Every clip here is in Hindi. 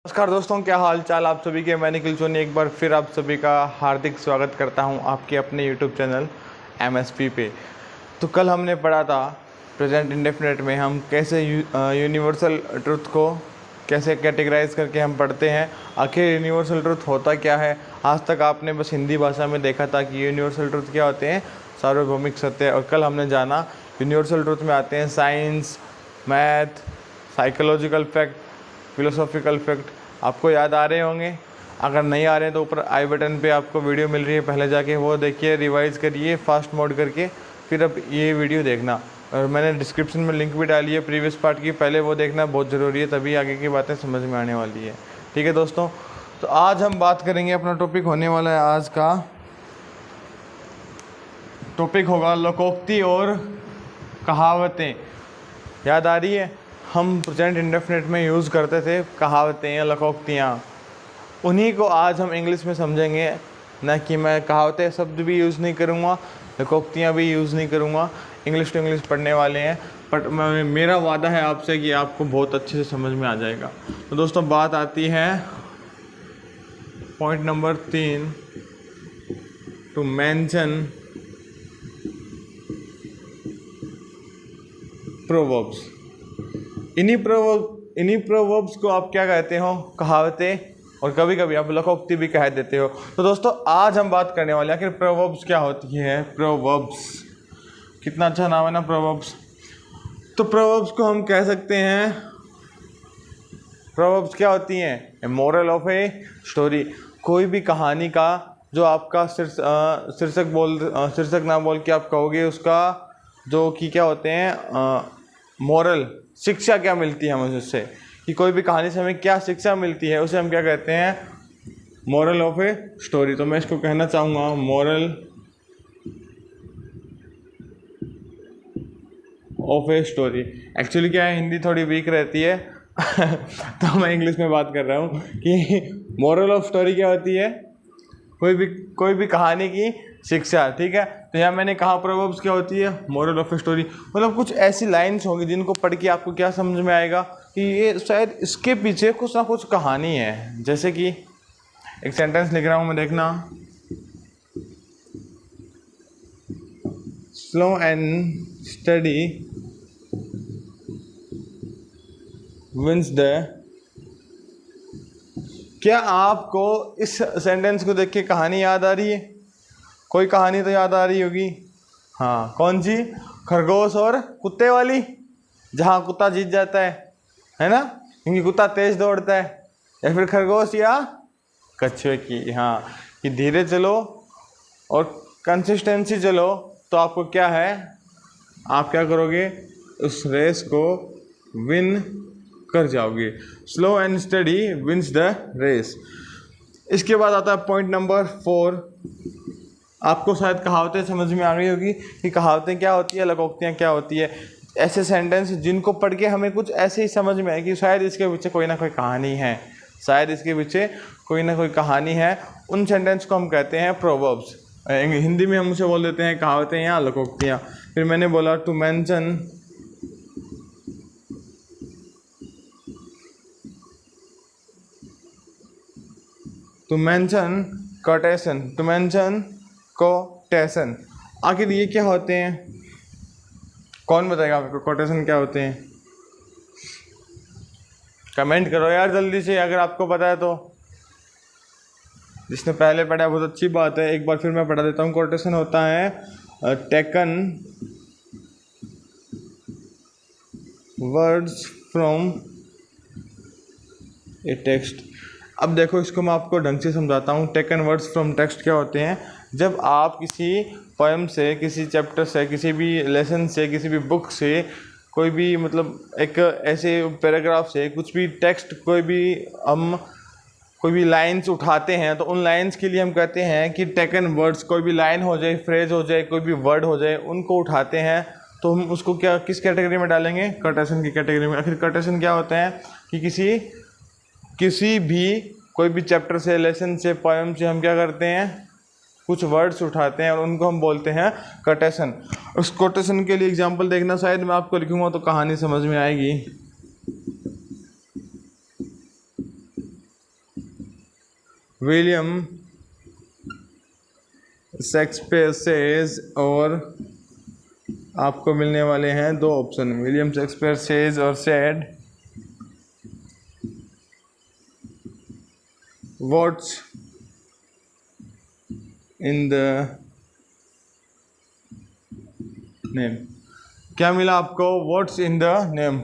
नमस्कार दोस्तों, क्या हाल चाल आप सभी के। मैं निखिल सोनी एक बार फिर आप सभी का हार्दिक स्वागत करता हूं आपके अपने YouTube चैनल MSP पे। तो कल हमने पढ़ा था प्रेजेंट इंडेफिनिट में हम कैसे यूनिवर्सल ट्रुथ को कैसे कैटेगराइज करके हम पढ़ते हैं। आखिर यूनिवर्सल ट्रुथ होता क्या है। आज तक आपने बस हिंदी भाषा में देखा था कि यूनिवर्सल ट्रुथ क्या होते हैं, सार्वभौमिक सत्य। और कल हमने जाना यूनिवर्सल ट्रुथ में आते हैं science, math, psychological fact, philosophical fact. आपको याद आ रहे होंगे। अगर नहीं आ रहे हैं तो ऊपर आई बटन पे आपको वीडियो मिल रही है, पहले जाके वो देखिए, रिवाइज़ करिए फास्ट मोड करके, फिर अब ये वीडियो देखना। और मैंने डिस्क्रिप्शन में लिंक भी डाली है प्रीवियस पार्ट की, पहले वो देखना बहुत ज़रूरी है, तभी आगे की बातें समझ में आने वाली है। ठीक है दोस्तों, तो आज हम बात करेंगे, अपना टॉपिक होने वाला है, आज का टॉपिक होगा लोकोक्ति और कहावतें। याद आ रही है, हम प्रेजेंट इंडेफिनिट में यूज़ करते थे कहावतें या लोकोक्तियाँ, उन्हीं को आज हम इंग्लिश में समझेंगे। ना कि मैं कहावतें शब्द भी यूज़ नहीं करूँगा, लोकोक्तियाँ भी यूज़ नहीं करूँगा। इंग्लिश टू इंग्लिश पढ़ने वाले हैं, बट मेरा वादा है आपसे कि आपको बहुत अच्छे से समझ में आ जाएगा। तो दोस्तों, बात आती है point number 3, to mention proverbs. इन्हीं प्रोवर्ब्स को आप क्या कहते हो, कहावतें, और कभी कभी आप लोकोक्ति भी कह देते हो। तो दोस्तों, आज हम बात करने वाले हैं आखिर प्रोवर्ब्स क्या होती है। प्रोवर्ब्स, कितना अच्छा नाम है ना, प्रोवर्ब्स। तो प्रोवर्ब्स को हम कह सकते हैं, प्रोवर्ब्स क्या होती हैं, ए मोरल ऑफ ए स्टोरी। कोई भी कहानी का जो आपका शीर्षक ना बोल के आप कहोगे उसका जो कि क्या होते हैं, मोरल, शिक्षा क्या मिलती है हमें उससे, कि कोई भी कहानी से हमें क्या शिक्षा मिलती है, उसे हम क्या कहते हैं, मोरल ऑफ ए स्टोरी। तो मैं इसको कहना चाहूँगा moral of a story. Actually क्या है, हिंदी थोड़ी वीक रहती है तो मैं इंग्लिश में बात कर रहा हूँ कि मोरल ऑफ स्टोरी क्या होती है, कोई भी कहानी की शिक्षा। ठीक है, तो यहाँ मैंने कहा प्रोवर्ब्स क्या होती है, मोरल ऑफ स्टोरी। मतलब कुछ ऐसी लाइन्स होंगी जिनको पढ़ के आपको क्या समझ में आएगा कि ये शायद इसके पीछे कुछ ना कुछ कहानी है। जैसे कि एक सेंटेंस लिख रहा हूँ मैं, देखना, slow and steady wins the. क्या आपको इस सेंटेंस को देख के कहानी याद आ रही है? कोई कहानी तो याद आ रही होगी। हाँ, कौन सी? खरगोश और कुत्ते वाली, जहाँ कुत्ता जीत जाता है ना, क्योंकि कुत्ता तेज दौड़ता है। या फिर खरगोश या कछुए की, हाँ, कि धीरे चलो और कंसिस्टेंसी चलो, तो आपको क्या है, आप क्या करोगे, उस रेस को विन कर जाओगे। Slow and steady wins the race. इसके बाद आता है पॉइंट नंबर 4। आपको शायद कहावतें समझ में आ गई होगी कि कहावतें क्या होती है, लोकोक्तियाँ क्या होती है। ऐसे सेंटेंस जिनको पढ़ के हमें कुछ ऐसे ही समझ में आए कि शायद इसके पीछे कोई ना कोई कहानी है, शायद इसके पीछे कोई ना कोई कहानी है, उन सेंटेंस को हम कहते हैं प्रोवर्ब्स। हिंदी में हम उसे बोल देते हैं कहावतें या लोकोक्तियाँ। फिर मैंने बोला टू मेंशन कोटेशन। आखिर ये क्या होते हैं, कौन बताएगा आपको कोटेशन क्या होते हैं? कमेंट करो यार जल्दी से अगर आपको पता है तो। जिसने पहले पढ़ा है बहुत अच्छी बात है, एक बार फिर मैं पढ़ा देता हूँ। कोटेशन होता है taken words from A text. अब देखो, इसको मैं आपको ढंग से समझाता हूँ। टेकन वर्ड्स फ्रॉम टेक्स्ट क्या होते हैं? जब आप किसी पोएम से, किसी चैप्टर से, किसी भी लेसन से, किसी भी बुक से, कोई भी मतलब एक ऐसे पैराग्राफ से कुछ भी टेक्स्ट, कोई भी लाइन्स उठाते हैं, तो उन लाइन्स के लिए हम कहते हैं कि टेकन वर्ड्स। कोई भी लाइन हो जाए, फ्रेज हो जाए, कोई भी वर्ड हो जाए, उनको उठाते हैं तो हम उसको क्या, किस कैटेगरी में डालेंगे? कोटेशन की कैटेगरी में। आखिर कोटेशन क्या होता है कि किसी भी कोई भी चैप्टर से, लेसन से, पोएम से हम क्या करते हैं, कुछ वर्ड्स उठाते हैं और उनको हम बोलते हैं कोटेशन। उस कोटेशन के लिए एग्जांपल देखना, शायद मैं आपको लिखूंगा तो कहानी समझ में आएगी। विलियम शेक्सपियर सेज, और आपको मिलने वाले हैं दो ऑप्शन, विलियम शेक्सपियर सेज और said. What's in the name, क्या मिला आपको? What's in the name.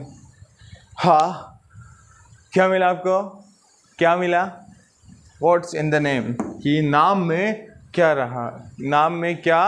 हाँ, क्या मिला आपको? क्या मिला? व्हाट्स इन द नेम, कि नाम में क्या रहा, नाम में क्या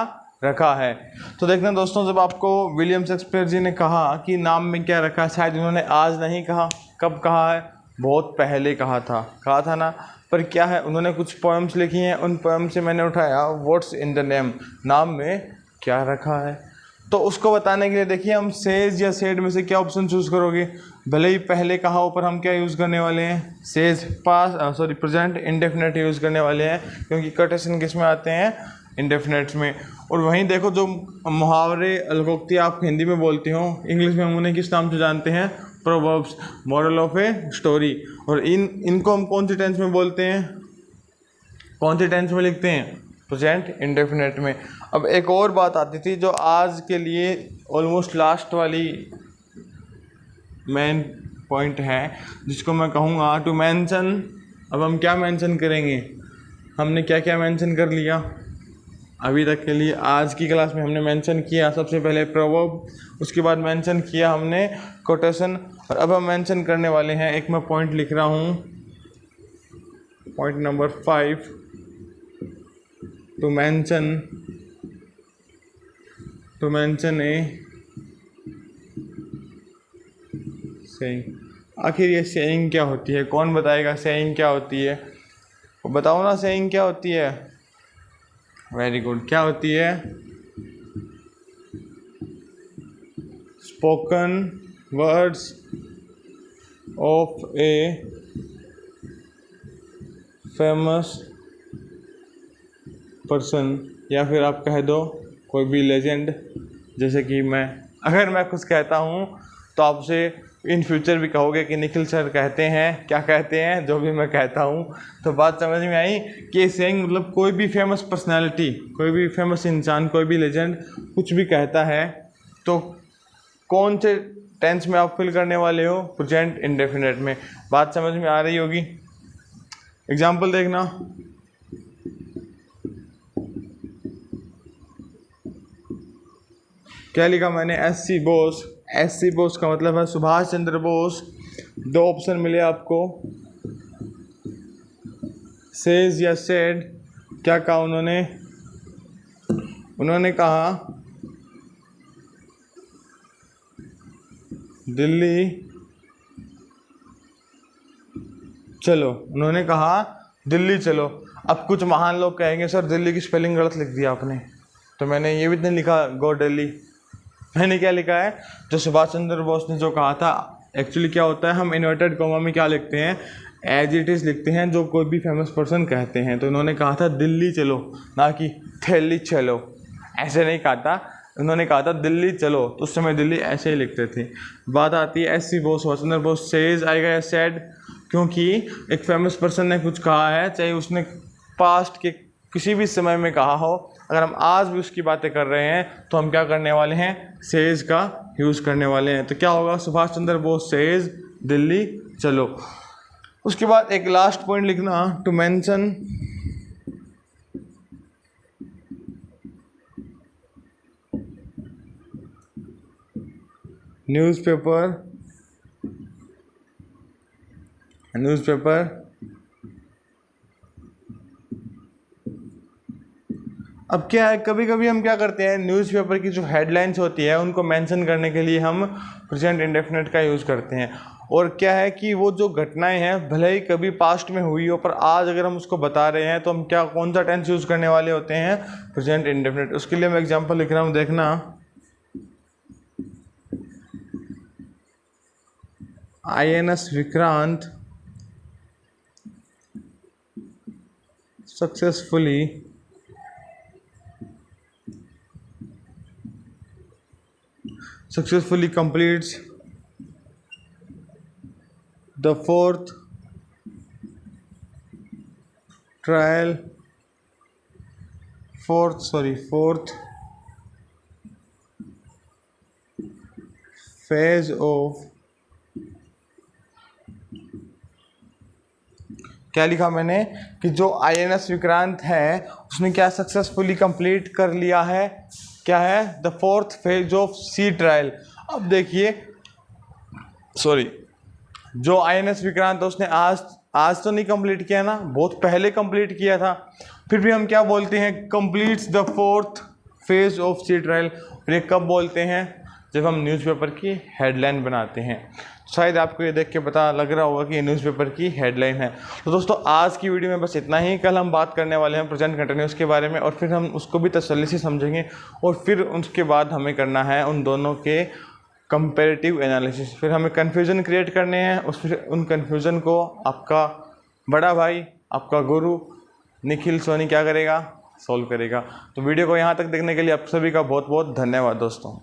रखा है। तो देखना दोस्तों, जब आपको विलियम शेक्सपियर जी ने कहा कि नाम में क्या रखा है, शायद उन्होंने आज नहीं कहा, कब कहा है? बहुत पहले कहा था ना। पर क्या है, उन्होंने कुछ पोएम्स लिखी हैं, उन पोएम से मैंने उठाया व्हाट्स इन द नेम, नाम में क्या रखा है। तो उसको बताने के लिए देखिए, हम सेज या सेड में से क्या ऑप्शन चूज़ करोगे? भले ही पहले कहा हो, पर हम क्या यूज़ करने वाले हैं? सेज, प्रेजेंट इंडेफिनेट यूज़ करने वाले हैं, क्योंकि कोटेशन किस में आते हैं? इंडेफिनेट्स में। और वहीं देखो, जो मुहावरे लोकोक्ति आप हिंदी में बोलते हो, इंग्लिश में हम उन्हें किस नाम से जानते हैं? Proverbs, moral of a story. और इनको हम कौन सी टेंस में बोलते हैं? कौन सी टेंस में लिखते हैं? प्रेजेंट इंडेफिनेट में। अब एक और बात आती थी, जो आज के लिए ऑलमोस्ट लास्ट वाली मेन पॉइंट है, जिसको मैं कहूँगा टू मेंशन। अब हम क्या मेंशन करेंगे? हमने क्या क्या मेंशन कर लिया अभी तक के लिए? आज की क्लास में हमने मेंशन किया सबसे पहले प्रोवर्ब, उसके बाद मेंशन किया हमने कोटेशन, और अब हम मेंशन करने वाले हैं, एक मैं पॉइंट लिख रहा हूँ, point number 5, to mention a saying. आखिर ये सेइंग क्या होती है? कौन बताएगा सेइंग क्या होती है? बताओ ना, सेइंग क्या होती है? वेरी गुड, क्या होती है? Spoken words of a famous person, या फिर आप कह दो कोई भी लेजेंड। जैसे कि अगर मैं कुछ कहता हूँ तो आपसे इन फ्यूचर भी कहोगे कि निखिल सर कहते हैं, क्या कहते हैं, जो भी मैं कहता हूँ। तो बात समझ में आई कि सेइंग मतलब कोई भी फेमस पर्सनालिटी, कोई भी फेमस इंसान, कोई भी लेजेंड कुछ भी कहता है, तो कौन से टेंस में आप फिल करने वाले हो? प्रेजेंट इंडेफिनेट में। बात समझ में आ रही होगी। एग्जाम्पल देखना, क्या लिखा मैंने? एस.सी. बोस। एस.सी. बोस का मतलब है सुभाष चंद्र बोस। दो ऑप्शन मिले आपको, सेज या सेड। क्या कहा उन्होंने? उन्होंने कहा दिल्ली चलो। उन्होंने कहा दिल्ली चलो। अब कुछ महान लोग कहेंगे सर दिल्ली की स्पेलिंग गलत लिख दिया आपने, तो मैंने ये भी नहीं लिखा गो दिल्ली। मैंने क्या लिखा है? जो सुभाष चंद्र बोस ने जो कहा था। एक्चुअली क्या होता है, हम इन्वर्टेड कॉमा में क्या लिखते हैं? एज इट इज़ लिखते हैं, जो कोई भी फेमस पर्सन कहते हैं। तो उन्होंने कहा था दिल्ली चलो, ना कि दिल्ली चलो। ऐसे नहीं कहा था, उन्होंने कहा था दिल्ली चलो, तो उस समय दिल्ली ऐसे ही लिखते थे। बात आती है एस.सी. बोस, सुभाष चंद्र बोस, सेज आएगा या सेड, क्योंकि एक फेमस पर्सन ने कुछ कहा है, चाहे उसने पास्ट के किसी भी समय में कहा हो, अगर हम आज भी उसकी बातें कर रहे हैं तो हम क्या करने वाले हैं? सेज का यूज़ करने वाले हैं। तो क्या होगा? सुभाष चंद्र बोस सेज दिल्ली चलो। उसके बाद एक लास्ट पॉइंट लिखना, टू मेंशन न्यूज़पेपर। अब क्या है, कभी कभी हम क्या करते हैं, न्यूज़पेपर की जो हेडलाइंस होती है उनको मेंशन करने के लिए हम प्रेजेंट इंडेफिनिट का यूज़ करते हैं। और क्या है कि वो जो घटनाएं हैं भले ही कभी पास्ट में हुई हो, पर आज अगर हम उसको बता रहे हैं तो हम क्या, कौन सा टेंस यूज़ करने वाले होते हैं? Present indefinite. उसके लिए मैं एग्जांपल लिख रहा हूँ, देखना। INS Vikrant successfully completes the fourth trial fourth phase of, क्या लिखा मैंने कि जो INS विक्रांत है उसने क्या सक्सेसफुली कंप्लीट कर लिया है, क्या है, the fourth phase of sea trial. अब देखिए जो INS विक्रांत है उसने आज तो नहीं कंप्लीट किया ना, बहुत पहले कंप्लीट किया था, फिर भी हम क्या बोलते हैं, completes the fourth phase of sea trial. और ये कब बोलते हैं, जब हम न्यूज़पेपर की हेडलाइन बनाते हैं। शायद आपको ये देख के पता लग रहा होगा कि ये न्यूज़पेपर की हेडलाइन है। तो दोस्तों आज की वीडियो में बस इतना ही। कल हम बात करने वाले हैं प्रेजेंट कंटिन्यूस के बारे में, और फिर हम उसको भी तसल्ली से समझेंगे, और फिर उसके बाद हमें करना है उन दोनों के कंपैरेटिव एनालिसिस। फिर हमें कन्फ्यूज़न क्रिएट करने हैं, उन कन्फ्यूज़न को आपका बड़ा भाई, आपका गुरु निखिल सोनी क्या करेगा, सॉल्व करेगा। तो वीडियो को यहाँ तक देखने के लिए आप सभी का बहुत बहुत धन्यवाद दोस्तों।